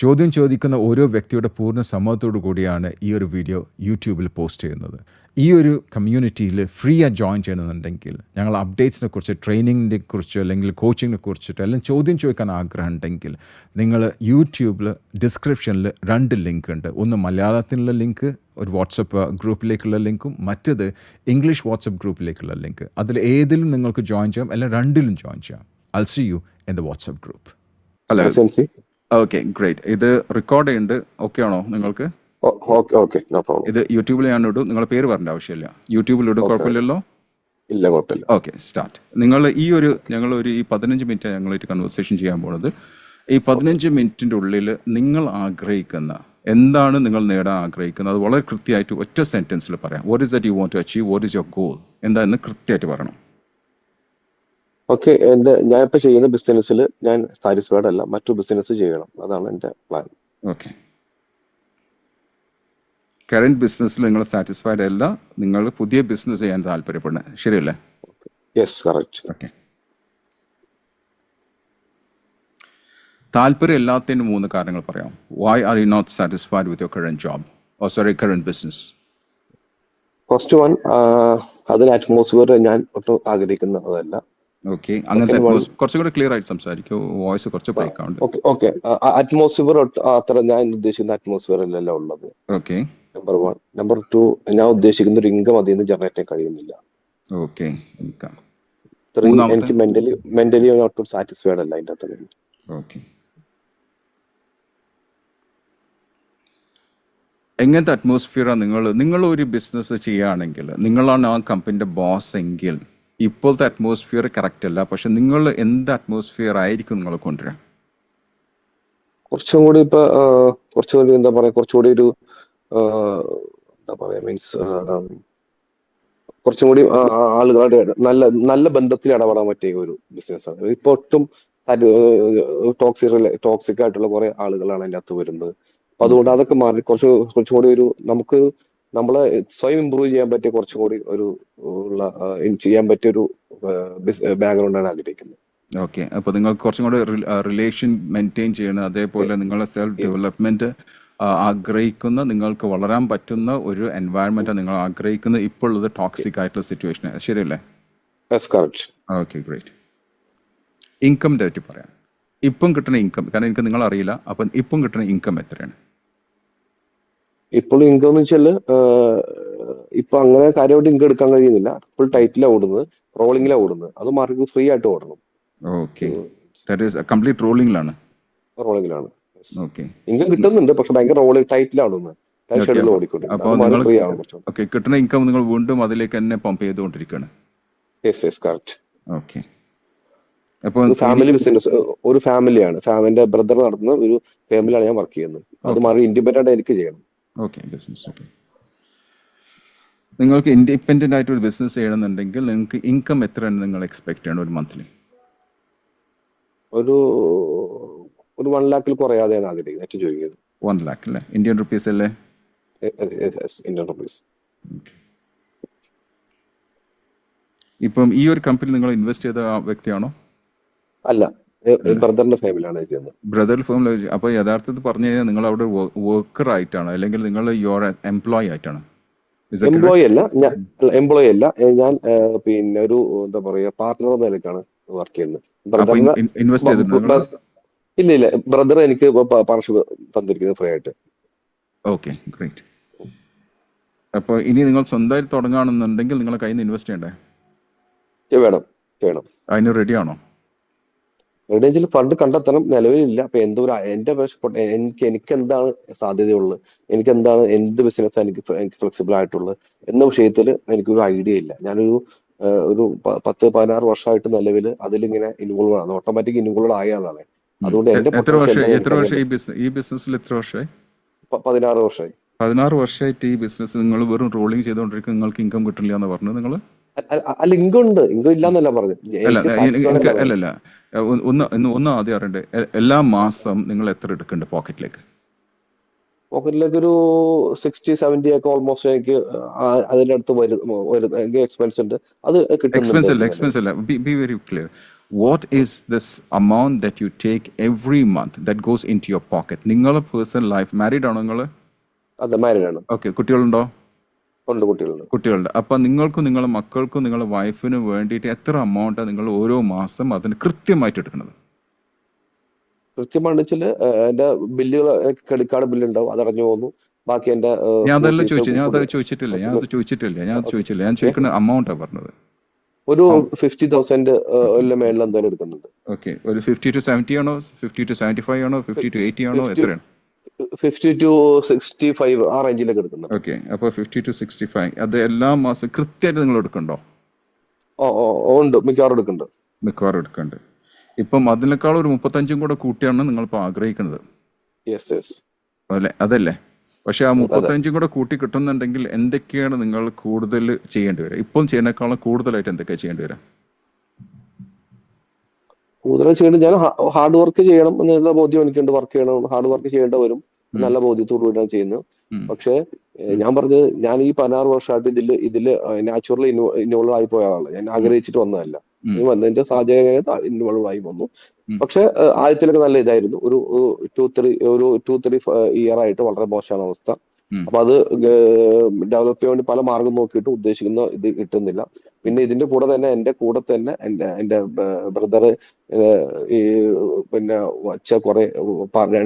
ചോദ്യം ചോദിക്കുന്ന ഓരോ വ്യക്തിയുടെ പൂർണ്ണ സമ്മതത്തോടു കൂടിയാണ് ഈ ഒരു വീഡിയോ യൂട്യൂബിൽ പോസ്റ്റ് ചെയ്യുന്നത്. ഈ ഒരു കമ്മ്യൂണിറ്റിയിൽ ഫ്രീ ആയി ജോയിൻ ചെയ്യണമെന്നുണ്ടെങ്കിൽ ഞങ്ങൾ അപ്ഡേറ്റ്സിനെ കുറിച്ച്, ട്രെയിനിങ്ങിനെ കുറിച്ച്, അല്ലെങ്കിൽ കോച്ചിങ്ങിനെ കുറിച്ചിട്ട് എല്ലാം ചോദ്യം ചോദിക്കാൻ ആഗ്രഹം ഉണ്ടെങ്കിൽ നിങ്ങൾ യൂട്യൂബിൽ ഡിസ്ക്രിപ്ഷനിൽ 2 ലിങ്ക് ഉണ്ട്. ഒന്ന് മലയാളത്തിലുള്ള ലിങ്ക്, ഒരു വാട്സപ്പ് ഗ്രൂപ്പിലേക്കുള്ള ലിങ്കും, മറ്റത് ഇംഗ്ലീഷ് വാട്സപ്പ് ഗ്രൂപ്പിലേക്കുള്ള ലിങ്ക്. അതിൽ ഏതിലും നിങ്ങൾക്ക് ജോയിൻ ചെയ്യാം, അല്ലെങ്കിൽ 2ലും ജോയിൻ ചെയ്യാം. I'll see you in the WhatsApp group. Hello. Okay, great. ഇത് റെക്കോർഡ് ചെയ്യുന്നുണ്ട്. ഓക്കെ ആണോ നിങ്ങൾക്ക്? ഇത് യൂട്യൂബിൽ ഞാൻ ഇടും. നിങ്ങളുടെ പേര് പറഞ്ഞ ആവശ്യമില്ല. യൂട്യൂബിൽ ഇടും, കുഴപ്പമില്ലല്ലോ? ഇല്ല, കുഴപ്പമില്ല. Okay, start. നിങ്ങൾ ഞങ്ങളൊരു 15 മിനിറ്റ് ഞങ്ങളായിട്ട് കൺവെർസേഷൻ ചെയ്യാൻ പോകുന്നത്. ഈ 15 മിനിറ്റിൻ്റെ ഉള്ളിൽ നിങ്ങൾ ആഗ്രഹിക്കുന്ന എന്താണ്, നിങ്ങൾ നേടാൻ ആഗ്രഹിക്കുന്നത്, അത് വളരെ കൃത്യമായിട്ട് ഒറ്റ സെൻറ്റൻസിൽ പറയാം. What is that you want to achieve, what is your goal, എന്താണെന്ന് കൃത്യമായിട്ട് പറയണം. ഓക്കെ, ഞാനിപ്പോൾ ചെയ്യുന്ന ബിസിനസ്സിൽ ഞാൻ സാറ്റിസ്ഫൈഡ് അല്ല, മറ്റു ബിസിനസ് ചെയ്യണം, അതാണ് എൻ്റെ പ്ലാൻ. ഓക്കെ, കറന്റ് ബിസിനസ്സിൽ നിങ്ങൾ സാറ്റിസ്ഫൈഡ് അല്ല, നിങ്ങൾ പുതിയ ബിസിനസ് ചെയ്യാൻ താല്പര്യപ്പെടുന്നത്, ശരിയല്ലേ? Yes, correct. ഓക്കെ, താല്പര്യം ഇല്ലാത്തതിന് 3 കാരണങ്ങൾ പറയാം. Why are you not satisfied with your current job or sorry current business? First one, അതിന് അറ്റ്മോസ്ഫിയർ ഞാൻ ഒട്ടും ആഗ്രഹിക്കുന്നതല്ല. ഓക്കെ, അങ്ങനത്തെ കുറച്ചും കൂടെ ക്ലിയർ ആയിട്ട് സംസാരിക്കും, വോയിസ് കുറച്ച് ബ്രേക്ക് ആവുന്നുണ്ട്. ഓക്കെ, അറ്റ്മോസ്ഫിയർ അത്ര ഞാൻ ഉദ്ദേശിക്കുന്ന അറ്റ്മോസ്ഫിയറിലല്ല ഉള്ളത്. Okay, number 1. നമ്പർ 2, ഞാൻ ഉദ്ദേശിക്കുന്ന ഒരു ഇൻകം അതിൽ നിന്ന് ജനറേറ്റ് ചെയ്യാൻ കഴിയുന്നില്ല. Okay, income. എനിക്ക് മെന്റലി ഒട്ടും സാറ്റിസ്ഫൈഡ് അല്ല അതിൻ്റെ അകത്ത്. ഓക്കെ, എങ്ങനത്തെ അറ്റ്മോസ്ഫിയറാണ് നിങ്ങൾ ഒരു ബിസിനസ് ചെയ്യുകയാണെങ്കിൽ, നിങ്ങളാണ് ആ കമ്പനിയുടെ ബോസ് എങ്കിൽ ഇപ്പോഴത്തെ അറ്റ്മോസ്ഫിയർ കറക്റ്റ് അല്ല, പക്ഷെ നിങ്ങൾ എന്ത് അറ്റ്മോസ്ഫിയർ ആയിരിക്കും നിങ്ങൾ കൊണ്ടുവരാൻ? കുറച്ചും കൂടി കുറച്ചുകൂടി എന്താ പറയാ, കുറച്ചുകൂടി ഒരു എന്താ പറയാ, മീൻസ് കുറച്ചും കൂടി ആളുകളുടെ നല്ല നല്ല ബന്ധത്തിൽ ഇടപെടാൻ പറ്റിയ ഒരു ബിസിനസ്സാണ്. ഇപ്പൊ ഒട്ടും ടോക്സിക് ആയിട്ടുള്ള കുറെ ആളുകളാണ് അതിൻ്റെ അകത്ത് വരുന്നത്. അപ്പൊ അതുകൊണ്ട് അതൊക്കെ മാറി കുറച്ചും കൂടി ഒരു നമ്മളെ സ്വയം ഇമ്പ്രൂവ് ചെയ്യാൻ പറ്റിയ കുറച്ചും കൂടി ചെയ്യാൻ പറ്റിയ ഒരു ബാക്ക്ഗ്രൗണ്ടാണ് ആഗ്രഹിക്കുന്നത്. ഓക്കെ, അപ്പൊ നിങ്ങൾ കുറച്ചും കൂടി റിലേഷൻ മെയിൻറ്റെയിൻ ചെയ്യണം, അതേപോലെ നിങ്ങളെ സെൽഫ് ഡെവലപ്മെന്റ് ആഗ്രഹിക്കുന്ന, നിങ്ങൾക്ക് വളരാൻ പറ്റുന്ന ഒരു എൻവയറമെന്റ് നിങ്ങൾ ആഗ്രഹിക്കുന്നത്. ഇപ്പോൾ ഉള്ളത് ടോക്സിക് ആയിട്ടുള്ള സിറ്റുവേഷൻ, ശരിയല്ലേ? Okay, great. ഇൻകമിന്റെ പറ്റി പറയാം. ഇപ്പം കിട്ടുന്ന ഇൻകം, കാരണം എനിക്ക് നിങ്ങൾ അറിയില്ല, അപ്പം ഇപ്പം കിട്ടുന്ന ഇൻകം എത്രയാണ്? ഇപ്പോൾ ഇൻകം എന്ന് വെച്ചാൽ ഇപ്പൊ അങ്ങനെ കാര്യമായിട്ട് ഇൻകം എടുക്കാൻ കഴിയുന്നില്ല. ഫുൾ ടൈറ്റിലാണ് ഓടുന്നത്, റോളിംഗിലാണ് ഓടുന്നത്. അത് മാർക്ക് ഫ്രീ ആയിട്ട് ഓടണം. ഓക്കെ, ദാറ്റ് ഈസ് കംപ്ലീറ്റ് റോളിംഗിലാണ്. ഓക്കെ, ഇൻകം കിട്ടുന്നുണ്ട്, പക്ഷെ ഭയങ്കര ടൈറ്റിലാണ് ഓടുന്നത്. ഓക്കെ, കിട്ടുന്ന ഇൻകം നിങ്ങൾ വീണ്ടും അതിലേക്ക് തന്നെ പമ്പ് ചെയ്തുകൊണ്ടിരിക്കുകയാണ്. ഓക്കെ, അപ്പോൾ ഫാമിലി ബിസിനസ്, ഒരു ഫാമിലിയാണ്, ഫാമിലിന്റെ ബ്രദർ നടത്തുന്ന ഒരു ഫാമിലിയാണ് ഞാൻ വർക്ക് ചെയ്യുന്നത്. അത് മാറി ഇൻഡിപെൻഡന്റ് എനിക്ക് ചെയ്യണം. Okay, business. ഓക്കെ, നിങ്ങൾക്ക് ഇൻഡിപെൻഡന്റ് ആയിട്ട് ഒരു ബിസിനസ് ചെയ്യണമെന്നുണ്ടെങ്കിൽ നിങ്ങൾക്ക് ഇൻകം എത്രയാണ് നിങ്ങൾ എക്സ്പെക്ട് ചെയ്യണം ഒരു മന്ത്ലി? ഒരു 1 lakhൽ കുറയാതെയാണ് ആഗ്രഹിക്കുന്നത്, ചോദിക്കുന്നത്. 1 lakh അല്ലേ? ഇന്ത്യൻ റുപ്പീസ് അല്ലേ? Indian rupees. ഇപ്പം ഈ ഒരു കമ്പനി നിങ്ങൾ ഇൻവെസ്റ്റ് ചെയ്ത വ്യക്തിയാണോ? അല്ല, ബ്രദറിന്റെ ഫാമിലിയാണ് ചെയ്യുന്നത്. Brother family. അപ്പോൾ യഥാർത്ഥത്തിൽ പറഞ്ഞു കഴിഞ്ഞാൽ നിങ്ങൾ അവിടെ വർക്കർ ആയിട്ടാണ്, അല്ലെങ്കിൽ നിങ്ങൾ യുവർ എംപ്ലോയി ആയിട്ടാണ്? എംപ്ലോയി അല്ല, ഞാൻ പിന്നെ ഒരു എന്താ പറയാ, പാർട്ട്ണർ നിലയ്ക്കാണ് വർക്ക് ചെയ്യുന്നത്. ഇല്ല, ബ്രദർ എനിക്ക് പാർട്ണർഷിപ്പ് തന്നിരിക്കുന്നത് ഫ്രീ ആയിട്ട്. Okay, great. അപ്പോൾ ഇനി നിങ്ങൾ സ്വന്തമായിട്ട് തുടങ്ങുകയാണെന്നുണ്ടെങ്കിൽ നിങ്ങളെ കയ്യിൽ നിന്ന് ഇൻവെസ്റ്റ് ചെയ്യണ്ടേ? വേണം. അതിന് റെഡിയാണോ? എവിടെയെങ്കിലും ഫണ്ട് കണ്ടെത്തണം, നിലവിലില്ല. അപ്പൊ എനിക്ക് എന്താണ് സാധ്യതയുള്ളത്, എന്ത് ബിസിനസ് എനിക്ക് ഫ്ലെക്സിബിൾ ആയിട്ടുള്ളത് എന്ന വിഷയത്തിൽ എനിക്കൊരു ഐഡിയ ഇല്ല. ഞാനൊരു 10-16 വർഷമായിട്ട് നിലവിൽ അതിലിങ്ങനെ ഇൻവോൾവ് ആണ്, ഓട്ടോമാറ്റിക് ഇൻവോൾവ് ആയ ആളാണ്. അതുകൊണ്ട് എത്ര വർഷം ഈ ബിസിനസ്സിൽ? എത്ര വർഷമായി? 16 വർഷമായി. 16 വർഷമായിട്ട് ഈ ബിസിനസ് നിങ്ങൾ വെറും റോളിംഗ് ചെയ്തുകൊണ്ടിരിക്കും, നിങ്ങൾക്ക് ഇൻകം കിട്ടില്ല എന്ന് പറഞ്ഞത് നിങ്ങൾ? അല്ല, ഇൻകം ഇല്ലാന്നല്ല പറഞ്ഞത്. അല്ലല്ല, ഒന്ന് ആദ്യം അറിയണ്ടേ, എല്ലാ മാസം നിങ്ങൾ എത്ര എടുക്കണ്ടേ പോക്കറ്റിലേക്ക്? ഒരു 60-70 ഒക്കെ ഓൾമോസ്റ്റ് എനിക്ക് അതിന്റെ അടുത്ത് എക്സ്പെൻസ് ഉണ്ട്. അത് എക്സ്പെൻസ് അല്ല, be very clear. What is this amount that you take every month that goes into your pocket? നിങ്ങളെ പേഴ്സണൽ ലൈഫ്, മാരീഡ് ആണോ നിങ്ങൾ? അതെ, മാരീഡ് ആണ്. ഓക്കെ, കുട്ടികളുണ്ടോ? ഉണ്ട്, കുട്ടികളുണ്ട്. കുട്ടികളുണ്ട്. അപ്പം നിങ്ങൾക്കും നിങ്ങളുടെ മക്കൾക്കും നിങ്ങളുടെ വൈഫിനും വേണ്ടിയിട്ട് എത്ര എമൗണ്ടാണ് നിങ്ങൾ ഓരോ മാസം അതിന് കൃത്യമായിട്ട് എടുക്കുന്നത്? കൃത്യമാണെന്ന് വെച്ചാൽ എന്റെ ബില്ലുകൾ, ക്രെഡിറ്റ് കാർഡ് ബില്ല് ഉണ്ടാവും, അതടഞ്ഞു പോകുന്നു. ബാക്കി എന്റെ ഞാൻ സ്കൂൾ അതല്ല ഫീസ്, ചോദിച്ചത്, ഞാൻ അത് ചോദിച്ചിട്ടില്ല, ഞാൻ ചോദിക്കുന്ന എമൗണ്ടാണ് പറഞ്ഞത്. ഒരു 50,000 മേളിൽ എന്തായാലും എടുക്കുന്നുണ്ട്. ഓക്കെ, ഒരു 50 to 70 ആണോ, 50 to 75 ആണോ, 50 to 80 ആണോ, എത്രയാണ്? 50 to 65 ആ റേഞ്ചിലൊക്കെ എടുക്കുന്നുണ്ട്. ഓക്കെ, അപ്പോൾ 50 to 65 അത് എല്ലാ മാസം കൃത്യമായിട്ട് നിങ്ങൾ എടുക്കണ്ടോ? ഉണ്ട്, മിക്കവാറും എടുക്കുന്നുണ്ട്. മിക്കവാറും എടുക്കുന്നുണ്ട്. ഇപ്പം അതിനേക്കാൾ ഒരു 35 കൂടെ കൂട്ടിയാണ് നിങ്ങളിപ്പോൾ ആഗ്രഹിക്കുന്നത്. യെസ്. അതല്ലേ? പക്ഷെ ആ 35 കൂടെ കൂട്ടി കിട്ടുന്നുണ്ടെങ്കിൽ എന്തൊക്കെയാണ് നിങ്ങൾ കൂടുതൽ ചെയ്യേണ്ടി വരിക? ഇപ്പം ചെയ്യുന്നേക്കാളും കൂടുതലായിട്ട് എന്തൊക്കെയാണ് ചെയ്യേണ്ടി വരിക? കൂടുതൽ ചെയ്യേണ്ടത്, ഞാൻ ഹാർഡ് വർക്ക് ചെയ്യണം എന്നുള്ള ബോധ്യം എനിക്കുണ്ട്. വർക്ക് ചെയ്യണം, ഹാർഡ് വർക്ക് ചെയ്യേണ്ട വരും, നല്ല ബോധ്യത്തോടു കൂടിയാണ് ചെയ്യുന്നത്. പക്ഷേ ഞാൻ പറഞ്ഞത്, ഞാൻ ഈ 16 വർഷമായിട്ട് ഇതില് നാച്ചുറലി ഇൻവോൾവ് ആയി പോയ ആളാണ്. ഞാൻ ആഗ്രഹിച്ചിട്ട് വന്നതല്ല. വന്നതിന്റെ സാഹചര്യം ഇൻവോൾവ് ആയി വന്നു. പക്ഷെ ആദ്യത്തിലൊക്കെ നല്ല ഇതായിരുന്നു. ഒരു 2-3 ഇയർ ആയിട്ട് വളരെ മോശമാണ് അവസ്ഥ. അപ്പൊ അത് ഡെവലപ്പ് ചെയ്യാൻ വേണ്ടി പല മാർഗം നോക്കിയിട്ട് ഉദ്ദേശിക്കുന്ന ഇത് കിട്ടുന്നില്ല. പിന്നെ ഇതിന്റെ കൂടെ തന്നെ എന്റെ ബ്രദർ, ഈ പിന്നെ വച്ച കുറെ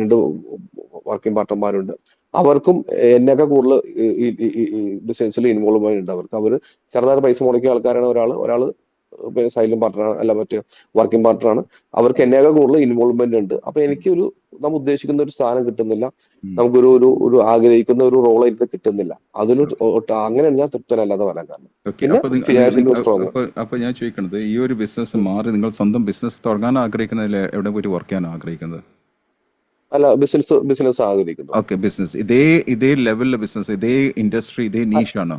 2 വർക്കിംഗ് പാർട്ട്ണർമാരുണ്ട്. അവർക്കും എന്നെയൊക്കെ കൂടുതൽ ഈ ബിസിനസ്സിൽ ഇൻവോൾവ്മെന്റ് ഉണ്ട്. അവര് ചെറുതായിട്ട് പൈസ മുടക്കിയ ആൾക്കാരാണ്. ഒരാള് പിന്നെ സൈലന്റ് പാർട്ട്ണറാണ്, അല്ല മറ്റേ വർക്കിംഗ് പാർട്ട്ണറാണ്. അവർക്ക് എന്നേക്കാൾ കൂടുതൽ ഇൻവോൾവ്മെന്റ് ഉണ്ട്. അപ്പൊ എനിക്ക് നമ്മൾ ഉദ്ദേശിക്കുന്ന ഒരു സ്ഥാനം കിട്ടുന്നില്ല, നമുക്കൊരു ഒരു ഒരു ആഗ്രഹിക്കുന്ന ഒരു റോൾ എനിക്ക് കിട്ടുന്നില്ല. അങ്ങനെയാണ് ഞാൻ തൃപ്തനല്ലാതെ വരാൻ കാരണം. അപ്പൊ ഞാൻ ചോദിക്കുന്നത്, ഈ ഒരു ബിസിനസ് മാറി നിങ്ങൾ സ്വന്തം ബിസിനസ് തുടങ്ങാൻ ആഗ്രഹിക്കുന്നതിൽ എവിടെ പോയിട്ട് വർക്ക് ചെയ്യാൻ ആഗ്രഹിക്കുന്നത്? അല്ല, ബിസിനസ് ആഗ്രഹിക്കുന്നു. ഓക്കെ, ബിസിനസ് ഇതേ ലെവലിലെ ബിസിനസ്, ഇതേ ഇൻഡസ്ട്രി, ഇതേ നീഷാണോ?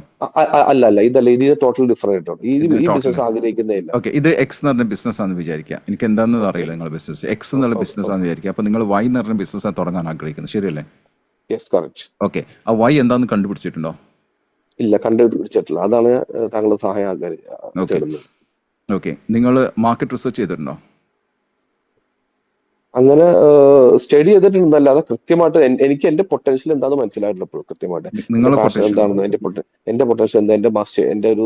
അല്ല, ഇത് ടോട്ടൽ ഡിഫറെന്റ് ആണ്. ഈ ബിസിനസ് ആഗ്രഹിക്കുന്നില്ല. ഓക്കെ, ഇത് എക്സ് എന്ന് പറഞ്ഞ ബിസിനസ് ആണെന്ന് വിചാരിക്കുക. എനിക്ക് എന്താണെന്ന് അറിയില്ല നിങ്ങളുടെ ബിസിനസ്. എക്സ് എന്നുള്ള ബിസിനസ് ആണെന്ന് വിചാരിക്കുക. അപ്പൊ നിങ്ങൾ വൈ എന്ന് പറഞ്ഞ ബിസിനസ് തുടങ്ങാൻ ആഗ്രഹിക്കുന്നത്, ശരിയല്ലേ? Yes, correct. ഓക്കെ, ആ വൈ എന്താന്ന് കണ്ടുപിടിച്ചിട്ടുണ്ടോ? ഇല്ല, കണ്ടുപിടിച്ചിട്ടില്ല. അതാണ് താങ്കളുടെ സഹായം ആഗ്രഹിക്കുന്നത്. ഓക്കെ, നിങ്ങൾ മാർക്കറ്റ് റിസർച്ച് ചെയ്തിട്ടുണ്ടോ? അങ്ങനെ സ്റ്റഡി ചെയ്തിട്ടുണ്ടല്ലാതെ കൃത്യമായിട്ട് എനിക്ക് എന്റെ പൊട്ടൻഷ്യൽ എന്താണെന്ന് മനസ്സിലായിട്ടില്ല. ഇപ്പോൾ കൃത്യമായിട്ട് എന്താണെന്ന്, എന്റെ പൊട്ടൻഷ്യൽ എന്താ, എന്റെ ഒരു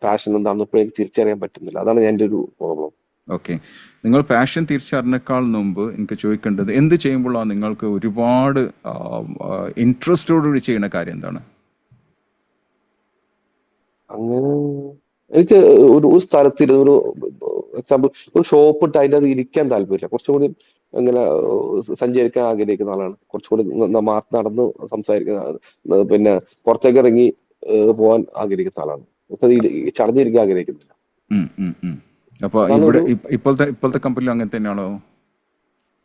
പാഷൻ എന്താണെന്ന് ഇപ്പോൾ എനിക്ക് തിരിച്ചറിയാൻ പറ്റുന്നില്ല. അതാണ് എന്റെ ഒരു പ്രോബ്ലം. ഓക്കെ, നിങ്ങൾ പാഷൻ തിരിച്ചറിഞ്ഞേക്കാൾ മുമ്പ് എനിക്ക് ചോദിക്കേണ്ടത്, എന്ത് ചെയ്യുമ്പോഴാണ് നിങ്ങൾക്ക് ഒരുപാട് ഇൻട്രസ്റ്റോടുകൂടി ചെയ്യുന്ന കാര്യം എന്താണ്? അങ്ങനെ എനിക്ക് ഒരു സ്ഥലത്ത് ഒരു എക്സാമ്പിൾ, ഒരു ഷോപ്പ് ഇട്ട് അതിൻ്റെ അത് ഇരിക്കാൻ താല്പര്യമില്ല. കുറച്ചുകൂടി ഇങ്ങനെ സഞ്ചരിക്കാൻ ആഗ്രഹിക്കുന്ന ആളാണ്. കുറച്ചുകൂടി നടന്ന് സംസാരിക്കുന്ന, പിന്നെ പുറത്തേക്ക് ഇറങ്ങി പോകാൻ ആഗ്രഹിക്കുന്ന ആളാണ്. ചടഞ്ഞിരിക്കാൻ ആഗ്രഹിക്കുന്നില്ല. അപ്പൊ ഇപ്പോഴത്തെ കമ്പനിയിൽ അങ്ങനെ തന്നെയാണോ?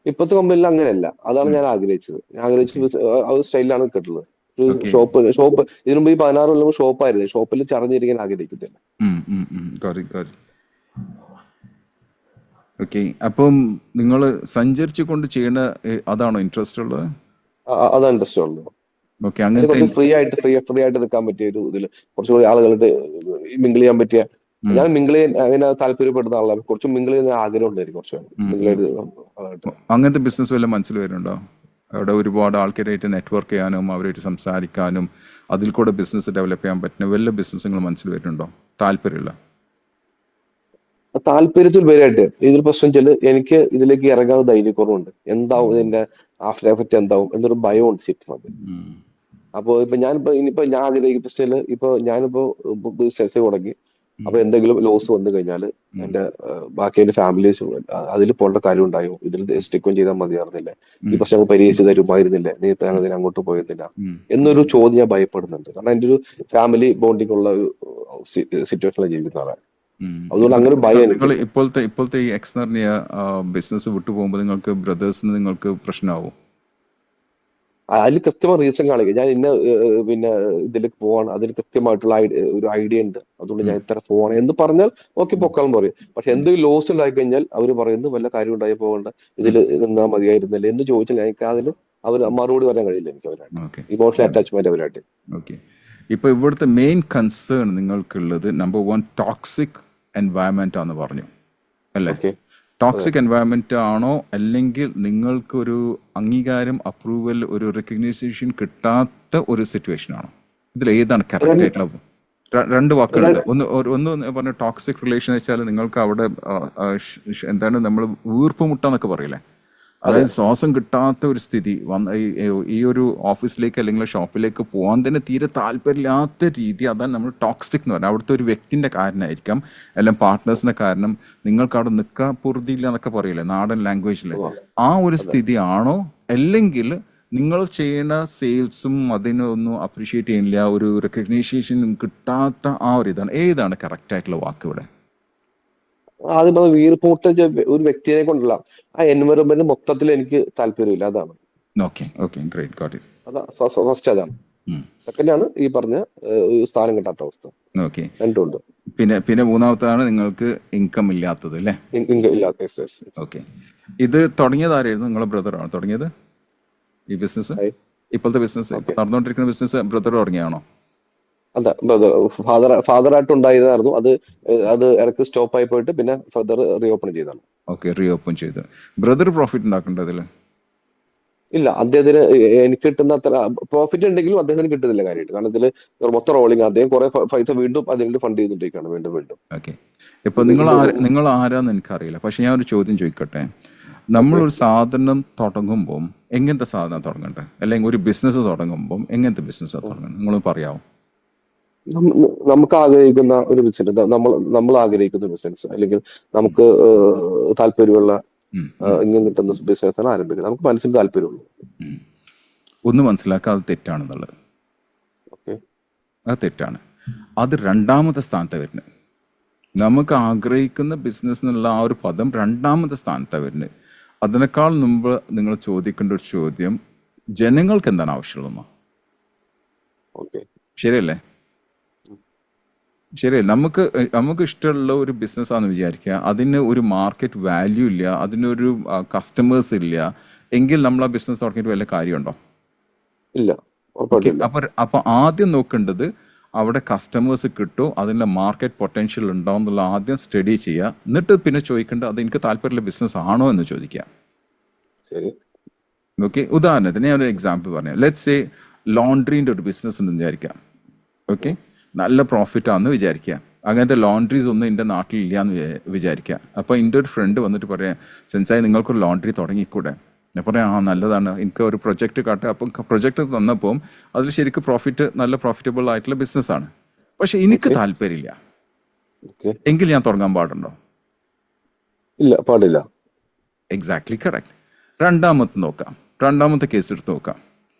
ഇപ്പോഴത്തെ കമ്പനിയിൽ അങ്ങനെയല്ല. അതാണ് ഞാൻ ആഗ്രഹിച്ചത്. ആ ഒരു സ്റ്റൈലിലാണ് കിട്ടുന്നത്. ഷോപ്പ് ഇതിനു മുമ്പ് ഈ 16 കൊല്ലം ഷോപ്പായിരുന്നു. ഷോപ്പിൽ ചടഞ്ഞിരിക്കാൻ ആഗ്രഹിക്കത്തില്ല. ഓക്കെ, അപ്പം നിങ്ങൾ സഞ്ചരിച്ചു കൊണ്ട് ചെയ്യുന്ന അതാണോ ഇൻട്രസ്റ്റ് ഉള്ളത്? അതാണ് ഇൻട്രസ്റ്റ് ഉള്ളത്. ഓക്കെ, അങ്ങനെ ഫ്രീ ആയിട്ട് നിൽക്കാൻ പറ്റിയ ഒരു ഇതില് കുറച്ചുകൂടി ആളുകളുടെ മിങ്കിൾ ചെയ്യാൻ പറ്റിയ, ഞാൻ മിങ്കിൾ ചെയ്യാൻ അങ്ങനെ താല്പര്യപ്പെടുന്ന ആളാണ്. കുറച്ച് മിങ്കിൾ ചെയ്യുന്ന ആഗ്രഹം ഉണ്ടായിരുന്നു. കുറച്ച് അങ്ങനത്തെ ബിസിനസ് വല്ല മനസ്സിൽ വരുന്നുണ്ടോ? അവിടെ ഒരുപാട് ആൾക്കാരായിട്ട് നെറ്റ്വർക്ക് ചെയ്യാനും അവരായിട്ട് സംസാരിക്കാനും അതിൽ കൂടെ ബിസിനസ് ഡെവലപ്പ് ചെയ്യാൻ പറ്റുന്ന വല്ല ബിസിനസ് നിങ്ങൾ മനസ്സിൽ വരുന്നുണ്ടോ? താല്പര്യമില്ല? താല്പര്യത്തിൽ വരെയായിട്ട് ഇതിൽ പ്രശ്നം വെച്ചാൽ എനിക്ക് ഇതിലേക്ക് ഇറങ്ങാൻ ധൈര്യക്കുറവുണ്ട്. എന്താവും ഇതിന്റെ ആഫ്റ്റർ എഫക്റ്റ് എന്താവും എന്നൊരു ഭയമുണ്ട് ശരിക്കും. അപ്പൊ ഇനിയിപ്പോ ഞാൻ ആഗ്രഹിക്കുന്ന ഞാനിപ്പോ ബിസിനസ് തുടങ്ങി. അപ്പൊ എന്തെങ്കിലും ലോസ് വന്നു കഴിഞ്ഞാൽ ബാക്കി എന്റെ ഫാമിലീസ് അതിൽ പോകേണ്ട കാര്യം ഉണ്ടായോ, ഇതിൽ സ്റ്റിക്കും ചെയ്താൽ മതിയായിരുന്നില്ലേ, ഈ പ്രശ്നങ്ങൾ പരിഹരിച്ചു തരുമായിരുന്നില്ലേ, നീ അതിന് അങ്ങോട്ട് പോയിരുന്നില്ല എന്നൊരു ചോദ്യം ഞാൻ ഭയപ്പെടുന്നുണ്ട്. കാരണം എന്റെ ഒരു ഫാമിലി ബോണ്ടിങ് ഉള്ള ഒരു സിറ്റുവേഷനിൽ ജീവിക്കുന്ന ആളാണ്. അതുകൊണ്ട് അങ്ങനെ ഭയം. ഇപ്പോഴത്തെ ഈ എക്സ് പറഞ്ഞ ബിസിനസ് വിട്ടു പോകുമ്പോൾ നിങ്ങൾക്ക് ബ്രദേഴ്സിന് നിങ്ങൾക്ക് പ്രശ്നമാവും? അതിൽ കൃത്യമായ റീസൺ കാണിക്കുക. ഞാൻ പിന്നെ ഇതിലേക്ക് പോവാണ്, അതിന് കൃത്യമായിട്ടുള്ള ഒരു ഐഡിയ ഉണ്ട്, അതുകൊണ്ട് ഞാൻ ഇത്ര പോവാണ് എന്ന് പറഞ്ഞാൽ ഓക്കെ പൊക്കാളും പറയും. പക്ഷെ എന്തെങ്കിലും ലോസ് ഉണ്ടായി കഴിഞ്ഞാൽ അവർ പറയുന്നത് വല്ല കാര്യം ഉണ്ടായി പോകണ്ട, ഇതിൽ നിന്നാ മതിയായിരുന്നല്ലേ എന്ന് ചോദിച്ചാൽ എനിക്ക് അതിന് അവർ മറുപടി പറയാൻ കഴിയില്ല. എനിക്ക് അവരായിട്ട് ഇമോഷണൽ അറ്റാച്ച്മെന്റ് അവരായിട്ട്. ഓക്കെ, ഇപ്പൊ ഇവിടുത്തെ മെയിൻ കൺസേൺ നിങ്ങൾക്കുള്ളത് നമ്പർ 1 ടോക്സിക് എൻവയറമെന്റ് ആണെന്ന് പറഞ്ഞു. അല്ലേ? ഓക്കെ. അതെ. ടോക്സിക് എൻവയറമെന്റ് ആണോ, അല്ലെങ്കിൽ നിങ്ങൾക്കൊരു അംഗീകാരം, അപ്രൂവൽ, ഒരു റെക്കഗ്നൈസേഷൻ കിട്ടാത്ത ഒരു സിറ്റുവേഷൻ ആണോ? ഇതിൽ ഏതാണ് കറക്റ്റ് രണ്ട് ആയിട്ടുള്ള രണ്ട് വാക്കുകളുണ്ട്. ര- ഒന്ന് പറഞ്ഞ ടോക്സിക് റിലേഷൻ വെച്ചാൽ നിങ്ങൾക്ക് അവിടെ എന്താണ് നമ്മൾ വീർപ്പുമുട്ടെന്നൊക്കെ പറയില്ലേ, അതെ. അതായത് ശ്വാസം കിട്ടാത്ത ഒരു സ്ഥിതി വന്ന് ഈ ഒരു ഓഫീസിലേക്ക് അല്ലെങ്കിൽ ഷോപ്പിലേക്ക് പോകാൻ തന്നെ തീരെ താല്പര്യമില്ലാത്ത രീതി, അതാണ് നമ്മൾ ടോക്സിക് എന്ന് പറയുന്നത്. അവിടുത്തെ ഒരു വ്യക്തിൻ്റെ കാരണമായിരിക്കാം, അല്ലെങ്കിൽ പാർട്ട്നേഴ്സിൻ്റെ കാരണം, നിങ്ങൾക്ക് അവിടെ നിൽക്കാൻ പൊറുതിയില്ല എന്നൊക്കെ പറയില്ലേ നാടൻ ലാംഗ്വേജിൽ. ഉവ്വ. ആ ഒരു അതെ. സ്ഥിതി ആണോ, അല്ലെങ്കിൽ നിങ്ങൾ ചെയ്യുന്ന സെയിൽസും അതിനൊന്നും അപ്രീഷിയേറ്റ് ചെയ്യുന്നില്ല, ഒരു റെക്കഗ്നൈസേഷൻ കിട്ടാത്ത ആ ഒരു ഇതാണ്, ഏതാണ് കറക്റ്റ് ആയിട്ടുള്ള വാക്ക് ഇവിടെ? ആദ്യം പറഞ്ഞ വീർപ്പുമുട്ട ഒരു വ്യക്തിയെ കൊണ്ടല്ല, ആ എൻവയറമെന്റ് മൊത്തത്തിൽ എനിക്ക് താല്പര്യമില്ല. അതാണ്. Okay okay, great, got it. അതാ ഫസ്റ്റ് അതാണ്. സെക്കൻഡ് ആണ് ഈ പറഞ്ഞ ഒരു സ്ഥാനം കിട്ടാത്ത അവസ്ഥ. ഓക്കെ. രണ്ടുണ്ട്. പിന്നെ പിന്നെ മൂന്നാമത്താണ് നിങ്ങൾക്ക് ഇൻകം ഇല്ലാത്തത് അല്ലേ? ഇല്ല. Yes, yes, yes. ഓക്കെ. ഇത് തുടങ്ങിയത് ആരായിരുന്നു? നിങ്ങളെ ബ്രദറാണോ തുടങ്ങിയത് ഈ ബിസിനസ്? ആയി. ഇപ്പോഴത്തെ ബിസിനസ്, ഓക്കെ. നടന്നുകൊണ്ടിരിക്കുന്ന ബിസിനസ് ബ്രദർ തുടങ്ങിയാണോ? അല്ല, ഫാദറായിട്ട് ഉണ്ടായതായിരുന്നു. അത് ഇടയ്ക്ക് സ്റ്റോപ്പ് ആയി പോയിട്ട് പിന്നെ ഫർദർ റീഓപ്പൺ ചെയ്തതാണ്. ഓക്കെ, റീ ഓപ്പൺ ചെയ്ത്. ബ്രദർ പ്രോഫിറ്റ് ഉണ്ടാക്കേണ്ടതിൽ? ഇല്ല, അദ്ദേഹത്തിന് എനിക്ക് കിട്ടുന്ന അത്ര പ്രോഫിറ്റ് ഉണ്ടെങ്കിലും അദ്ദേഹത്തിന് കിട്ടുന്നില്ല കാര്യമായിട്ട്. കാരണം ഇതിൽ മൊത്തം റോളിംഗ്. അദ്ദേഹം കുറെ പൈസ വീണ്ടും അതിന് ഫണ്ട് ചെയ്തിട്ടേക്കാണ് വീണ്ടും വീണ്ടും. ഓക്കെ. ഇപ്പോൾ ഇത് നിങ്ങൾ ആരാന്ന് എനിക്കറിയില്ല, പക്ഷെ ഞാൻ ഒരു ചോദ്യം ചോദിക്കട്ടെ. നമ്മളൊരു സാധനം തുടങ്ങുമ്പം എങ്ങനത്തെ സാധനം തുടങ്ങണ്ടേ, അല്ലെങ്കിൽ ഒരു ബിസിനസ് തുടങ്ങുമ്പം എങ്ങനത്തെ ബിസിനസ്സാണ് തുടങ്ങുന്നത്, നിങ്ങൾ പറയാമോ? നമുക്ക് ആഗ്രഹിക്കുന്ന ഒരു ബിസിനസ്, നമ്മൾ ആഗ്രഹിക്കുന്ന ഒരു ബിസിനസ്, അല്ലെങ്കിൽ നമുക്ക് താല്പര്യമുള്ള ഉം, ഇങ്ങനെ കിട്ടുന്ന ബിസിനസ്സാണ് ആരംഭിക്കുന്നത്. നമുക്ക് മനസ്സിന് താല്പര്യമുള്ളൂ. ഉം. ഒന്ന് മനസ്സിലാക്കുക, അത് തെറ്റാണെന്നുള്ളത്. ഓക്കെ. അത് തെറ്റാണ്. അത് രണ്ടാമത്തെ സ്ഥാനത്ത് വരുന്നത്. നമുക്ക് ആഗ്രഹിക്കുന്ന ബിസിനസ് എന്നുള്ള ആ ഒരു പദം രണ്ടാമത്തെ സ്ഥാനത്താണ് വരുന്നത്. അതിനേക്കാൾ മുമ്പ് നിങ്ങൾ ചോദിക്കേണ്ട ഒരു ചോദ്യം, ജനങ്ങൾക്ക് എന്താണ് ആവശ്യമുള്ളതെന്നോ? ഓക്കെ. ശരിയല്ലേ? ശരിയല്ലേ? നമുക്ക് ഇഷ്ടമുള്ള ഒരു ബിസിനസ്സാണെന്ന് വിചാരിക്കുക, അതിന് ഒരു മാർക്കറ്റ് വാല്യൂ ഇല്ല, അതിനൊരു കസ്റ്റമേഴ്സ് ഇല്ല, എങ്കിൽ നമ്മൾ ആ ബിസിനസ് തുടങ്ങിയിട്ട് വല്ല കാര്യമുണ്ടോ? ഇല്ല, ഓക്കെ. ഉറപ്പായിട്ടില്ല. അപ്പോൾ ആദ്യം നോക്കേണ്ടത് അവിടെ കസ്റ്റമേഴ്സ് കിട്ടുമോ, അതിൻ്റെ മാർക്കറ്റ് പൊട്ടൻഷ്യൽ ഉണ്ടോ എന്നുള്ള ആദ്യം സ്റ്റഡി ചെയ്യുക. എന്നിട്ട് പിന്നെ ചോദിക്കേണ്ടത് അത് എനിക്ക് താല്പര്യമുള്ള ബിസിനസ് ആണോ എന്ന് ചോദിക്കുക. ശരി. ഓക്കെ. ഉദാഹരണത്തിന് ഞാനൊരു എക്സാമ്പിൾ പറയാം. ലെറ്റ്സ് സേ ലോണ്ട്രീൻ്റെ ഒരു ബിസിനസ് ഉണ്ടെന്ന് വിചാരിക്കാം. ഓക്കെ. നല്ല പ്രോഫിറ്റ് ആണെന്ന് വിചാരിക്കുക. അങ്ങനത്തെ ലോണ്ട്രീസ് ഒന്നും എൻ്റെ നാട്ടിലില്ല എന്ന് വിചാരിക്കുക. അപ്പോൾ എൻ്റെ ഒരു ഫ്രണ്ട് വന്നിട്ട് പറയാം, സെൻസായി നിങ്ങൾക്കൊരു ലോണ്ട്രി തുടങ്ങിക്കൂടെ? ഞാൻ പറയാം, ആ നല്ലതാണ്, എനിക്ക് ഒരു പ്രൊജക്റ്റ് കാട്ടുക. അപ്പം പ്രൊജക്റ്റ് തന്നപ്പോൾ അതിൽ ശരിക്കും പ്രോഫിറ്റ്, നല്ല പ്രോഫിറ്റബിൾ ആയിട്ടുള്ള ബിസിനസ്സാണ്. പക്ഷെ എനിക്ക് ഓക്കെ. താല്പര്യമില്ല, ഓക്കെ. എങ്കിൽ ഞാൻ തുടങ്ങാൻ പാടുണ്ടോ? ഇല്ല, പാടില്ല. Exactly correct. രണ്ടാമത്തെ കേസ് എടുത്ത് നോക്കാം.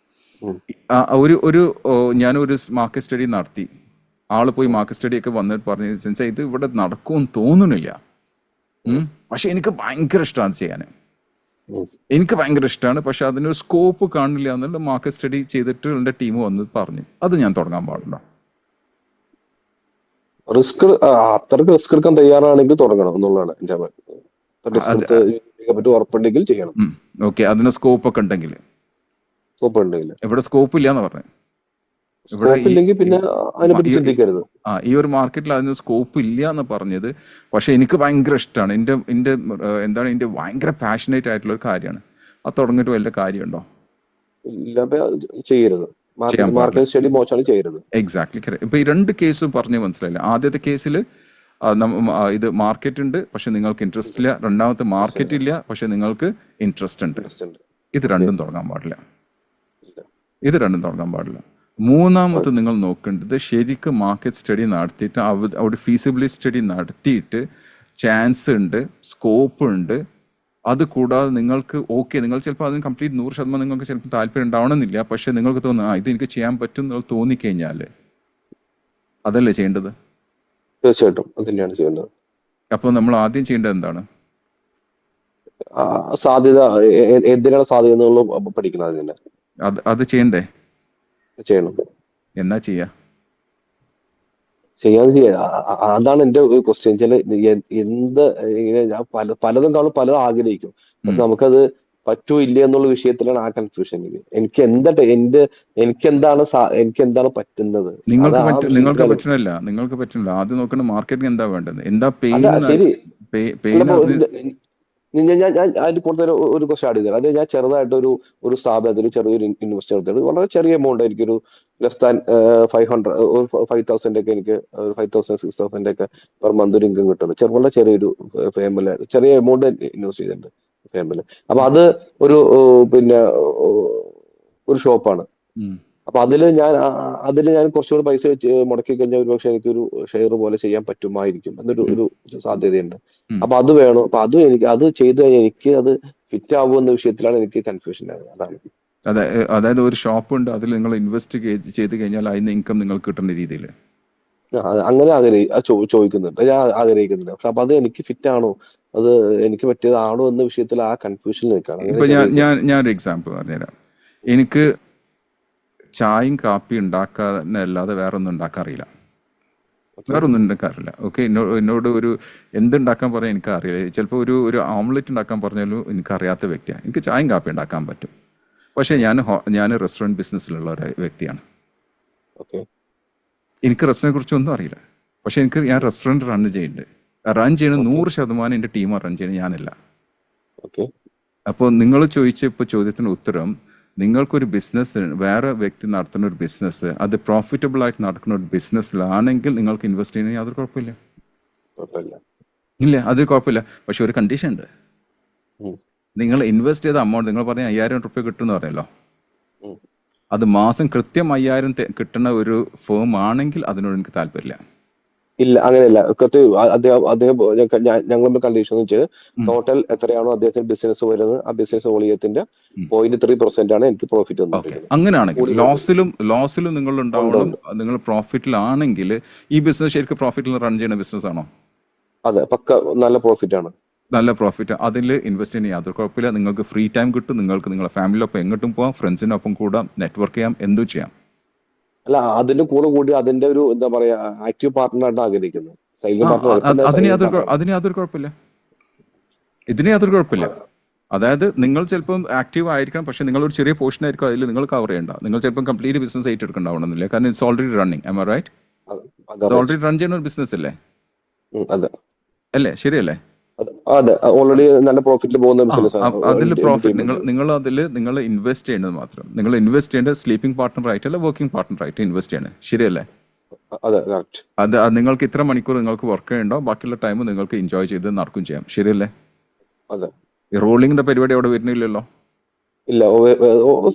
ഉം. ഞാനൊരു മാർക്കറ്റ് സ്റ്റഡി നടത്തി. ആള് പോയി മാർക്കറ്റ് സ്റ്റഡിയൊക്കെ വന്നിട്ട് പറഞ്ഞു, സെൻസ് ഇത് ഇവിടെ നടക്കുമെന്ന് തോന്നുന്നില്ല, പക്ഷെ എനിക്ക് ഭയങ്കര ഇഷ്ടമാണ് ചെയ്യാൻ. ഉം. എനിക്ക് ഭയങ്കര ഇഷ്ടമാണ്, പക്ഷെ അതിനൊരു സ്കോപ്പ് കാണില്ല എന്നുള്ള മാർക്കറ്റ് സ്റ്റഡി ചെയ്തിട്ട് എൻ്റെ ടീം വന്ന് പറഞ്ഞു. അത് ഞാൻ തുടങ്ങാൻ പാടുണ്ടോ? അത്രയ്ക്ക് റിസ്ക് എടുക്കാൻ തയ്യാറാണെങ്കിൽ തുടങ്ങണം എന്നുള്ളതാണ് എന്റെ റിസ്ക് എടുത്ത് ചെയ്യാൻ പറ്റും ഉറപ്പുണ്ടെങ്കിൽ ചെയ്യണം. ഓക്കെ. അതിന് സ്കോപ്പ് ഒക്കെ ഉണ്ടെങ്കിൽ. സ്കോപ്പ് ഉണ്ടെങ്കിൽ. ഇവിടെ സ്കോപ്പ് ഇല്ല എന്ന് പറഞ്ഞു. സ്കോപ്പ് ഇല്ലെങ്കിൽ പിന്നെ അതിനെപ്പറ്റി ചിന്തിക്കരുത്. ഈ ഒരു മാർക്കറ്റിൽ അതിന് സ്കോപ്പ് ഇല്ല എന്ന് പറഞ്ഞത്, പക്ഷെ എനിക്ക് ഭയങ്കര ഇഷ്ടമാണ്, എൻ്റെ ഭയങ്കര പാഷനേറ്റ് ആയിട്ടുള്ള ഒരു കാര്യമാണ്. അത് തുടങ്ങിയിട്ട് വല്ല കാര്യമുണ്ടോ? ഇല്ല, ചെയ്യരുത്. മാർക്കറ്റ് സ്റ്റഡി മോശമാണ്, ചെയ്യരുത്. Exactly correct. ഇപ്പൊ ഈ രണ്ട് കേസും പറഞ്ഞ് മനസ്സിലായില്ല. ആദ്യത്തെ കേസിൽ ഇത് മാർക്കറ്റ് ഉണ്ട് പക്ഷെ നിങ്ങൾക്ക് ഇൻട്രസ്റ്റ് ഇല്ല. രണ്ടാമത്തെ മാർക്കറ്റ് ഇല്ല പക്ഷെ നിങ്ങൾക്ക് ഇൻട്രസ്റ്റ് ഉണ്ട്. ഇത് രണ്ടും തുടങ്ങാൻ പാടില്ല. മൂന്നാമത്തെ നിങ്ങൾ നോക്കേണ്ടത് ശരിക്കും മാർക്കറ്റ് സ്റ്റഡി നടത്തിയിട്ട് അവിടെ ഫീസിബിലിറ്റി സ്റ്റഡി നടത്തിയിട്ട് ചാൻസ് ഉണ്ട്, സ്കോപ്പ് ഉണ്ട്. അത് കൂടാതെ നിങ്ങൾക്ക് നിങ്ങൾ ചിലപ്പോൾ അതിന് കംപ്ലീറ്റ് 100% നിങ്ങൾക്ക് ചിലപ്പോൾ താല്പര്യം ഉണ്ടാവണമെന്നില്ല, പക്ഷെ നിങ്ങൾക്ക് തോന്നുന്നു ഇത് എനിക്ക് ചെയ്യാൻ പറ്റും എന്ന് തോന്നിക്കഴിഞ്ഞാൽ അതല്ലേ ചെയ്യേണ്ടത്? തീർച്ചയായിട്ടും അത് തന്നെയാണ് ചെയ്യേണ്ടത്. അപ്പോൾ നമ്മൾ ആദ്യം ചെയ്യേണ്ടത് എന്താണ്? സാധ്യത, എന്തിനാണ് സാധ്യത എന്നുള്ളത് പഠിക്കണം. അതിനെ അത് ചെയ്യണ്ടേ? ചെയ്യണം. എന്നാ ചെയ്യാ? അതാണ് എന്റെ ഒരു ക്വസ്റ്റ്യൻ. ഇങ്ങനെ ഞാൻ പലതും കാണും, പലതും ആഗ്രഹിക്കും, പക്ഷെ നമുക്കത് പറ്റൂ ഇല്ല എന്നുള്ള വിഷയത്തിലാണ് ആ കൺഫ്യൂഷൻ. എനിക്ക് എന്താണ് പറ്റുന്നത്. നിങ്ങൾക്ക് പറ്റണില്ല. ആദ്യം നോക്കേണ്ട മാർക്കറ്റിംഗ് എന്താ വേണ്ടത്, എന്താ പെയിൻ. ശരി, പെയിൻ അല്ലപ്പോ അത് ഞാൻ അതിന്റെ കൂടുതൽ ഒരു ക്വസ്റ്റ്യൻ ആഡ് ചെയ്തത് അത് ഞാൻ ചെറുതായിട്ട് ഒരു സ്ഥാപനത്തിൽ ചെറിയൊരു ഇൻവെസ്റ്റ് നടത്തിയത് വളരെ ചെറിയ എമൗണ്ട് എനിക്കൊരു ലെസ് ദാൻ 500 ഒക്കെ എനിക്ക് 5,000 6,000 ഒക്കെ പെർ മന്ത് ഒരു ഇൻകം കിട്ടുന്നത് വളരെ ചെറിയൊരു ഫേമില് ചെറിയ എമൗണ്ട് ഇൻവെസ്റ്റ് ചെയ്തിട്ടുണ്ട് ഫേമില്. അപ്പൊ അത് ഒരു പിന്നെ ഒരു ഷോപ്പാണ്. ഉം. അപ്പൊ അതില് ഞാൻ കുറച്ചുകൂടി പൈസ വെച്ച് മുടക്കി കഴിഞ്ഞാൽ ഒരുപക്ഷെ എനിക്കൊരു ഷെയർ പോലെ ചെയ്യാൻ പറ്റുമായിരിക്കും എന്നൊരു ഉം. ഒരു സാധ്യതയുണ്ട്. ഉം. അപ്പൊ അത് വേണം. അപ്പൊ അത് ചെയ്തു കഴിഞ്ഞാൽ എനിക്ക് അത് ഫിറ്റ് ആവുമോ എന്ന വിഷയത്തിലാണ് എനിക്ക് കൺഫ്യൂഷൻ ആയത്. അതാണ്. അതായത് ഒരു ഷോപ്പ് ഉണ്ട്, അതിൽ നിങ്ങൾ ഇൻവെസ്റ്റ് ചെയ്ത് കഴിഞ്ഞാൽ അതിന് ഇൻകം നിങ്ങൾക്ക് കിട്ടുന്ന രീതിയിൽ. അങ്ങനെ ചോദിക്കുന്നുണ്ട്, ഞാൻ ആഗ്രഹിക്കുന്നുണ്ട്. പക്ഷെ അപ്പൊ അത് എനിക്ക് ഫിറ്റ് ആണോ, അത് എനിക്ക് പറ്റിയതാണോ എന്ന വിഷയത്തിൽ ആ കൺഫ്യൂഷനിൽ നിൽക്കുകയാണ്. അങ്ങനെ ഇപ്പൊ ഞാൻ ചെറിയൊരു ഞാൻ ഞാൻ ഒരു എക്സാമ്പിൾ പറഞ്ഞുതരാം. എനിക്ക് ചായയും കാപ്പി ഉണ്ടാക്കാനല്ലാതെ വേറെ ഒന്നും ഉണ്ടാക്കാറില്ല. ഓക്കെ. വേറെ ഒന്നും ഉണ്ടാക്കാറില്ല. ഓക്കെ, എന്നോട് ഒരു എന്തുണ്ടാക്കാൻ പറയാൻ എനിക്ക് അറിയില്ല. ചിലപ്പോൾ ഒരു ഓംലെറ്റ് ഉണ്ടാക്കാൻ പറഞ്ഞാലും എനിക്കറിയാത്ത വ്യക്തിയാണ്. എനിക്ക് ചായയും കാപ്പി ഉണ്ടാക്കാൻ പറ്റും. പക്ഷേ ഞാൻ റെസ്റ്റോറൻറ്റ് ബിസിനസ്സിലുള്ള ഒരു വ്യക്തിയാണ്. ഓക്കെ. എനിക്ക് റെസ്റ്റോറൻറ്റിനെ കുറിച്ച് ഒന്നും അറിയില്ല. പക്ഷേ ഞാൻ റെസ്റ്റോറൻറ്റ് റൺ ചെയ്യുന്നുണ്ട്. റൺ ചെയ്യുന്നത് ഓക്കെ. 100% എൻ്റെ ടീമാണ് റൺ ചെയ്യുന്നത്, ഞാനല്ല. ഓക്കെ. അപ്പോൾ നിങ്ങൾ ചോദിച്ച ചോദ്യത്തിന് ഉത്തരം, നിങ്ങൾക്കൊരു ബിസിനസ്, വേറെ വ്യക്തി നടത്തുന്ന ഒരു ബിസിനസ്, അത് പ്രോഫിറ്റബിൾ ആയിട്ട് നടക്കുന്ന ഒരു ബിസിനസ്സിലാണെങ്കിൽ നിങ്ങൾക്ക് ഇൻവെസ്റ്റ് ചെയ്യുന്നത് യാതൊരു കുഴപ്പമില്ല. കുഴപ്പമില്ല. ഇല്ല, അത് കുഴപ്പമില്ല. പക്ഷെ ഒരു കണ്ടീഷൻ ഉണ്ട്. ഉം. നിങ്ങൾ ഇൻവെസ്റ്റ് ചെയ്ത എമൗണ്ട്, നിങ്ങൾ പറഞ്ഞ 5,000 റുപ്യ കിട്ടുമെന്ന് പറയല്ലോ, ഉം. അത് മാസം കൃത്യം 5,000 കിട്ടുന്ന ഒരു ഫേം ആണെങ്കിൽ അതിനോട് എനിക്ക് താല്പര്യമില്ല. ഇല്ല, അങ്ങനെയല്ല. ഞങ്ങൾ കണ്ടീഷൻ എന്ന് വെച്ചാൽ ടോട്ടൽ എത്രയാണോ അദ്ദേഹത്തിന് ബിസിനസ് വരുന്നത് ആ ബിസിനസ് വോളിയത്തിന്റെ 0.3% ആണ് എനിക്ക് പ്രോഫിറ്റ് ഓക്കെ, വന്നുകൊണ്ടിരിക്കുന്നത്. അങ്ങനെയാണെങ്കിൽ കൂടി ലോസിലും നിങ്ങൾ ഉണ്ട് ഉണ്ടാവണം. ഉണ്ട്. നിങ്ങൾ പ്രോഫിറ്റിലാണെങ്കിൽ ഈ ബിസിനസ് ശരിക്കും പ്രോഫിറ്റിൽ റൺ ചെയ്യുന്ന ബിസിനസ് ആണോ? അതെ, പക്ക നല്ല പ്രോഫിറ്റ് ആണ്. നല്ല പ്രോഫിറ്റ്, അതിൽ ഇൻവെസ്റ്റ് ചെയ്യാൻ യാതൊരു കുഴപ്പമില്ല. നിങ്ങൾക്ക് ഫ്രീ ടൈം കിട്ടും. നിങ്ങൾക്ക് നിങ്ങളുടെ ഫാമിലിയൊപ്പം എങ്ങോട്ടും പോകാം, ഫ്രണ്ട്സിനൊപ്പം കൂടാം, നെറ്റ്വർക്ക് ചെയ്യാം, എന്തും ചെയ്യാം. അല്ല, അതിന്റെ കൂടി അതിന്റെ ഒരു എന്താ പറയാ ആക്റ്റീവ് പാർട്ട്ണറായിട്ട് ആഗ്രഹിക്കുന്നത്. സൈലന്റ് പാർട്ട്ണർ ഇപ്പം അതിന് സൈലന്റ് യാതൊരു പാർട്ട്ണർ. അതിന് യാതൊരു കുഴപ്പമില്ല. ഇതിന് യാതൊരു കുഴപ്പമില്ല. അതായത് നിങ്ങൾ ചിലപ്പം ആക്റ്റീവ് ആയിരിക്കണം, പക്ഷേ നിങ്ങളൊരു ചെറിയ പോർഷൻ ആയിരിക്കും അതിൽ നിങ്ങൾ കവർ ചെയ്യേണ്ട. നിങ്ങൾ ചിലപ്പം കംപ്ലീറ്റ് ബിസിനസ് ഏറ്റെടുക്കണ്ടാവണമെന്നില്ല. കാരണം it's already running. Am I right? അതെ, ഇത് റൈറ്റ്. ഓൾറെഡി റൺ ചെയ്യുന്ന ഒരു ബിസിനസ് അല്ലേ? അതെ. അല്ലേ, ശരിയല്ലേ? അതെ, ഓൾറെഡി നല്ല പ്രോഫിറ്റിൽ പോകുന്ന ബിസിനസ് അതിൽ പ്രോഫിറ്റ് ടീമുണ്ട്. നിങ്ങൾ ഇൻവെസ്റ്റ് ചെയ്യേണ്ടത് മാത്രം. നിങ്ങൾ ഇൻവെസ്റ്റ് ചെയ്യേണ്ടത് സ്ലീപ്പിംഗ് പാർട്ട്ണർ ആയിട്ടല്ല, വർക്കിംഗ് പാർട്ട്ണർ ആയിട്ട് ഇൻവെസ്റ്റ് ചെയ്യണം. ശരിയല്ലേ? അതെ, കറക്റ്റ്. അത് നിങ്ങൾക്ക് ഇത്ര മണിക്കൂർ നിങ്ങൾക്ക് വർക്ക് ചെയ്യണ്ടോ, ബാക്കിയുള്ള ടൈം നിങ്ങൾക്ക് എൻജോയ് ചെയ്ത് നടക്കും ചെയ്യാം. ശരിയല്ലേ? അതെ. ഈ റോളിങ്ങിന്റെ പരിപാടി അവിടെ വരുന്നില്ലല്ലോ. ഇല്ല,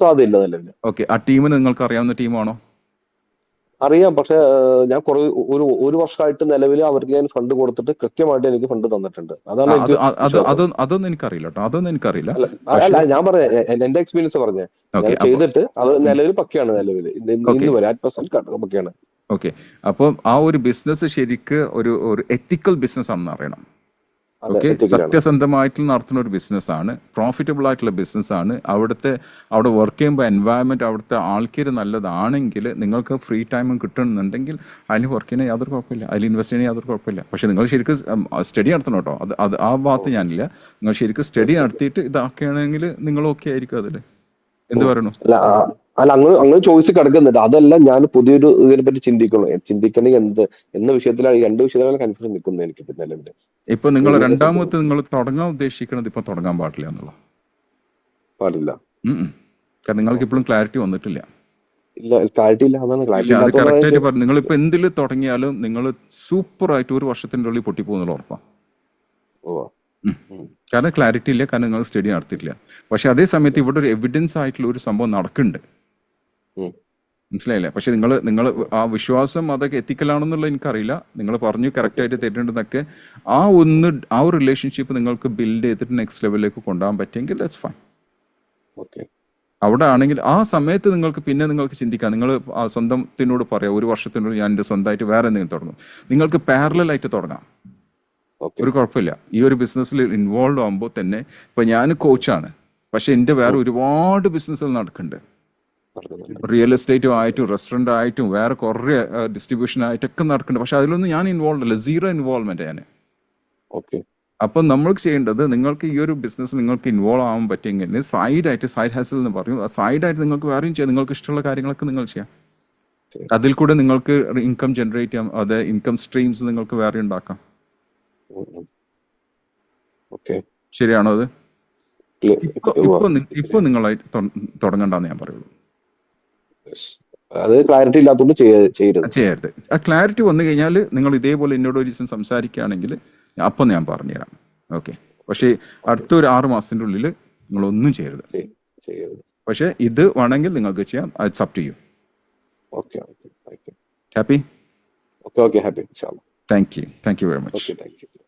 സാധ്യതയില്ല നിലവിൽ. ഓക്കെ, ആ ടീമിന് നിങ്ങൾക്ക് അറിയാവുന്ന ടീമാണോ? അറിയാം. പക്ഷെ ഞാൻ ഒരു വർഷമായിട്ട് നിലവിൽ അവർക്ക് ഞാൻ ഫണ്ട് കൊടുത്തിട്ട് കൃത്യമായിട്ട് എനിക്ക് ഫണ്ട് തന്നിട്ടുണ്ട്. അതാണ് എനിക്ക് വിശ്വാസം. അതൊന്നും എനിക്കറിയില്ല കേട്ടോ, അതൊന്നും എനിക്കറിയില്ല. അല്ല, പക്ഷേ ഞാൻ പറഞ്ഞ എന്റെ എക്സ്പീരിയൻസ് പറഞ്ഞ ഞാൻ ഓക്കെ, അപ്പോൾ ചെയ്തിട്ട് അവർ നിലവിൽ പക്കയാണ്. നിലവിൽ ഇന്ന് വരെ 100% പക്കയാണ്. ഓക്കെ, അപ്പോൾ ആ ഒരു ബിസിനസ് ശരിക്ക് ഒരു എത്തിക്കൽ ബിസിനസ് ആണെന്ന് അറിയണം. അതെ, ഓക്കെ, എത്തിക്കലാണ്. സത്യസന്ധമായിട്ട് നടത്തുന്ന ഒരു ബിസിനസ്സാണ്, പ്രോഫിറ്റബിൾ ആയിട്ടുള്ള ബിസിനസ്സാണ്. അവിടെ വർക്ക് ചെയ്യുമ്പോൾ എൻവയൺമെൻറ്റ്, അവിടുത്തെ ആൾക്കാർ നല്ലതാണെങ്കിൽ, നിങ്ങൾക്ക് ഫ്രീ ടൈമും കിട്ടുന്നുണ്ടെങ്കിൽ അതിൽ വർക്ക് ചെയ്യുന്ന യാതൊരു കുഴപ്പമില്ല, അതിൽ ഇൻവെസ്റ്റ് ചെയ്യുന്ന യാതൊരു കുഴപ്പമില്ല. പക്ഷേ നിങ്ങൾ ശരിക്കും സ്റ്റഡി നടത്തണം കേട്ടോ. അത് ആ ഭാഗത്ത് ഞാനില്ല. നിങ്ങൾ ശരിക്കും സ്റ്റഡി നടത്തിയിട്ട് ഇതാക്കുകയാണെങ്കിൽ നിങ്ങൾ ഓക്കെ ആയിരിക്കും അതിൽ. എന്ത് പറയണു? അല്ല, അങ്ങനെ ചോയ്സ് കിടക്കുന്നുണ്ട്. അതെല്ലാം ഞാൻ പുതിയൊരു ഇതിനെ പറ്റി ചിന്തിക്കണമെങ്കിൽ എന്ന വിഷയത്തിലാണ്, ഈ രണ്ട് വിഷയത്തിലാണ് കൺഫ്യൂഷൻ നിൽക്കുന്നത് എനിക്ക് നിലവിൽ. ഇപ്പൊ നിങ്ങൾ രണ്ടാമത്തെ നിങ്ങൾ തുടങ്ങാൻ ഉദ്ദേശിക്കുന്നത് ഇപ്പൊ തുടങ്ങാൻ പാടില്ല എന്നുള്ള പാടില്ല. കാരണം നിങ്ങൾക്ക് ഇപ്പോഴും ക്ലാരിറ്റി വന്നിട്ടില്ല. ഇല്ല, ക്ലാരിറ്റി ഇല്ല. അതാണ് ക്ലാരിറ്റി അത് കറക്റ്റ് ആയിട്ട് ഇല്ലാത്തത്. പറഞ്ഞു. നിങ്ങൾ ഇപ്പൊ എന്തിൽ തുടങ്ങിയാലും നിങ്ങൾ സൂപ്പർ ആയിട്ട് 1 വർഷത്തിന്റെ ഉള്ളിൽ പൊട്ടിപ്പോകുന്നുള്ള ഉറപ്പാണ്. കാരണം ക്ലാരിറ്റി ഇല്ല, കാരണം നിങ്ങൾ സ്റ്റഡി നടത്തിയിട്ടില്ല. പക്ഷെ അതേ സമയത്ത് ഇവിടെ ഒരു എവിഡൻസ് ആയിട്ടുള്ള ഒരു സംഭവം നടക്കുന്നുണ്ട്. മനസ്സിലായില്ലേ? പക്ഷെ നിങ്ങൾ ആ വിശ്വാസം അതൊക്കെ എത്തിക്കലാണെന്നുള്ള എനിക്കറിയില്ല. നിങ്ങൾ പറഞ്ഞു കറക്റ്റായിട്ട് തെറ്റുണ്ടെന്നൊക്കെ. ആ ഒരു റിലേഷൻഷിപ്പ് നിങ്ങൾക്ക് ബിൽഡ് ചെയ്തിട്ട് നെക്സ്റ്റ് ലെവലിലേക്ക് കൊണ്ടുപോകാൻ പറ്റിയെങ്കിൽ ദാറ്റ്സ് ഫൈൻ. അവിടെ ആണെങ്കിൽ ആ സമയത്ത് നിങ്ങൾക്ക് ചിന്തിക്കാം. നിങ്ങൾ ആ സ്വന്തത്തിനോട് പറയാം, 1 വർഷത്തിനുള്ളിൽ ഞാൻ എൻ്റെ സ്വന്തമായിട്ട് വേറെ എന്തെങ്കിലും തുടങ്ങും. നിങ്ങൾക്ക് പാരലലായിട്ട് തുടങ്ങാം, ഒരു കുഴപ്പമില്ല. ഈ ഒരു ബിസിനസ്സിൽ ഇൻവോൾവ് ആകുമ്പോൾ തന്നെ ഇപ്പൊ ഞാൻ കോച്ചാണ്, പക്ഷെ എൻ്റെ വേറെ ഒരുപാട് ബിസിനസ്സുകൾ നടക്കുന്നുണ്ട്. റിയൽ എസ്റ്റേറ്റും ആയിട്ടും റെസ്റ്റോറൻ്റ് ആയിട്ടും വേറെ കുറേ ഡിസ്ട്രിബ്യൂഷൻ ആയിട്ടൊക്കെ നടക്കുന്നുണ്ട്. പക്ഷെ അതിലൊന്നും ഞാൻ ഇൻവോൾവ് അല്ല, സീറോ ഇൻവോൾവ്മെന്റ് ഞാൻ. അപ്പം നമ്മൾ ചെയ്യേണ്ടത്, നിങ്ങൾക്ക് ഈ ഒരു ബിസിനസ് നിങ്ങൾക്ക് ഇൻവോൾവ് ആവാൻ പറ്റിയെങ്കിൽ സൈഡ് ഹസൽ എന്ന് പറയും, സൈഡായിട്ട് നിങ്ങൾക്ക് വേറെയും ചെയ്യാം. നിങ്ങൾക്ക് ഇഷ്ടമുള്ള കാര്യങ്ങളൊക്കെ നിങ്ങൾ ചെയ്യാം. അതിൽ കൂടെ നിങ്ങൾക്ക് ഇൻകം ജനറേറ്റ് ചെയ്യാം. അത് ഇൻകം സ്ട്രീംസ് നിങ്ങൾക്ക് വേറെ ഉണ്ടാക്കാം. ഓക്കെ. ശരിയാണോ അത്? ഉവ്വ. ഇപ്പൊ നിങ്ങളായിട്ട് തുടങ്ങണ്ടെന്ന് ഞാൻ പറയുള്ളൂ. Yes. അത് ക്ലാരിറ്റി ഇല്ലാത്തതുകൊണ്ട് ചെയ്യരുത്. ചെയ്യരുത്. ആ ക്ലാരിറ്റി വന്നു കഴിഞ്ഞാൽ നിങ്ങൾ ഇതേപോലെ എന്നോട് ഒരു ദിവസം സംസാരിക്കുകയാണെങ്കിൽ അപ്പം ഞാൻ പറഞ്ഞുതരാം. ഓക്കെ. പക്ഷേ അടുത്തൊരു 6 മാസത്തിൻ്റെ ഉള്ളിൽ നിങ്ങളൊന്നും ചെയ്യരുത്. ചെയ്യരുത്. പക്ഷേ ഇത് വേണമെങ്കിൽ നിങ്ങൾക്ക് ചെയ്യാം. It's up to you. Okay. Okay. Happy? Okay. Happy. ഇൻഷാ അല്ലാ. Thank you very much. Okay. Thank U.